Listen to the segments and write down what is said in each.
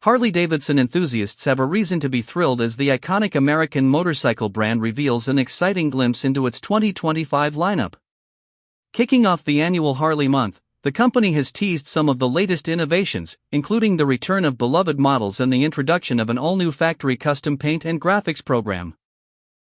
Harley-Davidson enthusiasts have a reason to be thrilled as the iconic American motorcycle brand reveals an exciting glimpse into its 2025 lineup. Kicking off the annual Harley Month, the company has teased some of the latest innovations, including the return of beloved models and the introduction of an all-new factory custom paint and graphics program.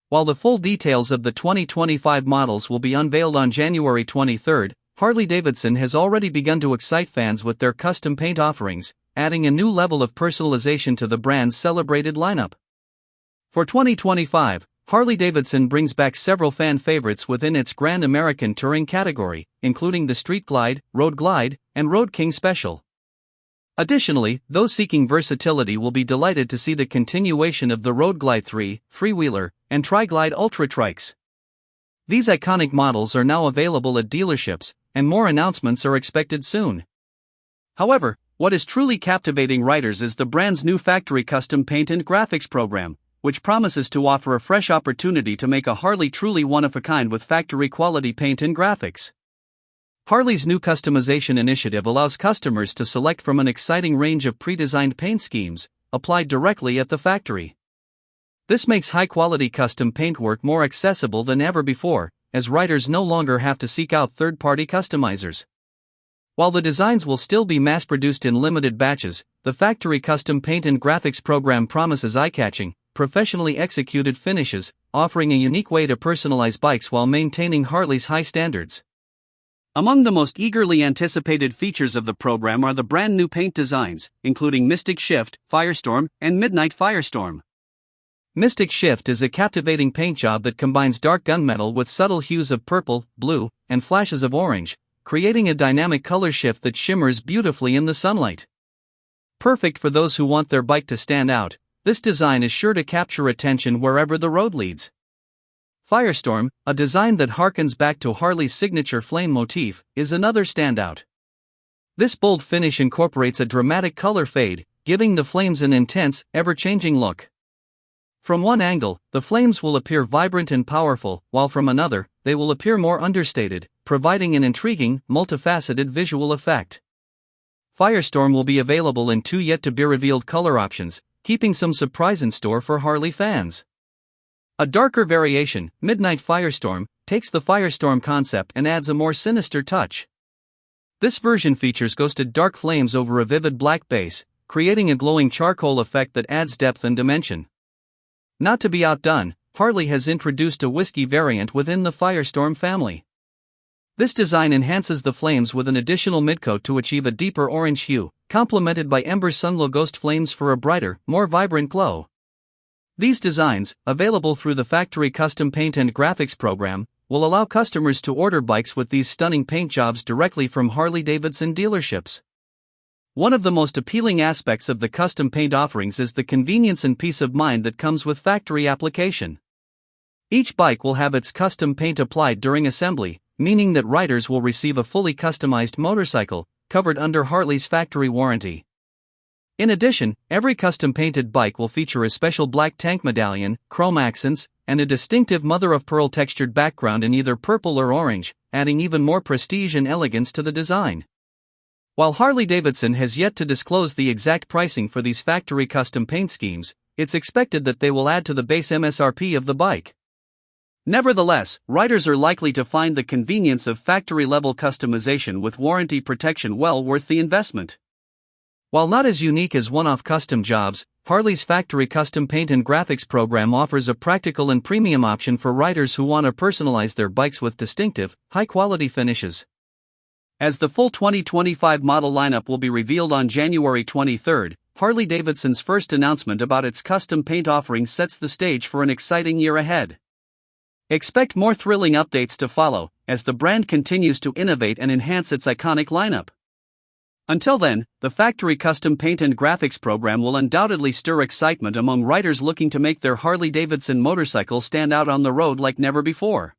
While the full details of the 2025 models will be unveiled on January 23, Harley-Davidson has already begun to excite fans with their custom paint offerings, adding a new level of personalization to the brand's celebrated lineup. For 2025, Harley-Davidson brings back several fan favorites within its Grand American Touring category, including the Street Glide, Road Glide, and Road King Special. Additionally, those seeking versatility will be delighted to see the continuation of the Road Glide 3, Freewheeler, and Tri-Glide Ultra Trikes. These iconic models are now available at dealerships, and more announcements are expected soon. However, what is truly captivating riders is the brand's new factory custom paint and graphics program, which promises to offer a fresh opportunity to make a Harley truly one-of-a-kind with factory-quality paint and graphics. Harley's new customization initiative allows customers to select from an exciting range of pre-designed paint schemes, applied directly at the factory. This makes high-quality custom paint work more accessible than ever before, as riders no longer have to seek out third-party customizers. While the designs will still be mass-produced in limited batches, the factory custom paint and graphics program promises eye-catching, professionally executed finishes, offering a unique way to personalize bikes while maintaining Harley's high standards. Among the most eagerly anticipated features of the program are the brand new paint designs, including Mystic Shift, Firestorm, and Midnight Firestorm. Mystic Shift is a captivating paint job that combines dark gunmetal with subtle hues of purple, blue, and flashes of orange, creating a dynamic color shift that shimmers beautifully in the sunlight. Perfect for those who want their bike to stand out, this design is sure to capture attention wherever the road leads. Firestorm, a design that harkens back to Harley's signature flame motif, is another standout. This bold finish incorporates a dramatic color fade, giving the flames an intense, ever-changing look. From one angle, the flames will appear vibrant and powerful, while from another, they will appear more understated, providing an intriguing, multifaceted visual effect. Firestorm will be available in two yet-to-be-revealed color options, keeping some surprise in store for Harley fans. A darker variation, Midnight Firestorm, takes the Firestorm concept and adds a more sinister touch. This version features ghosted dark flames over a vivid black base, creating a glowing charcoal effect that adds depth and dimension. Not to be outdone, Harley has introduced a whiskey variant within the Firestorm family. This design enhances the flames with an additional midcoat to achieve a deeper orange hue, complemented by Ember Sunglow Ghost flames for a brighter, more vibrant glow. These designs, available through the factory custom paint and graphics program, will allow customers to order bikes with these stunning paint jobs directly from Harley-Davidson dealerships. One of the most appealing aspects of the custom paint offerings is the convenience and peace of mind that comes with factory application. Each bike will have its custom paint applied during assembly, meaning that riders will receive a fully customized motorcycle, covered under Harley's factory warranty. In addition, every custom-painted bike will feature a special black tank medallion, chrome accents, and a distinctive mother-of-pearl textured background in either purple or orange, adding even more prestige and elegance to the design. While Harley-Davidson has yet to disclose the exact pricing for these factory custom paint schemes, it's expected that they will add to the base MSRP of the bike. Nevertheless, riders are likely to find the convenience of factory-level customization with warranty protection well worth the investment. While not as unique as one-off custom jobs, Harley's factory custom paint and graphics program offers a practical and premium option for riders who want to personalize their bikes with distinctive, high-quality finishes. As the full 2025 model lineup will be revealed on January 23, Harley-Davidson's first announcement about its custom paint offerings sets the stage for an exciting year ahead. Expect more thrilling updates to follow, as the brand continues to innovate and enhance its iconic lineup. Until then, the factory custom paint and graphics program will undoubtedly stir excitement among riders looking to make their Harley-Davidson motorcycle stand out on the road like never before.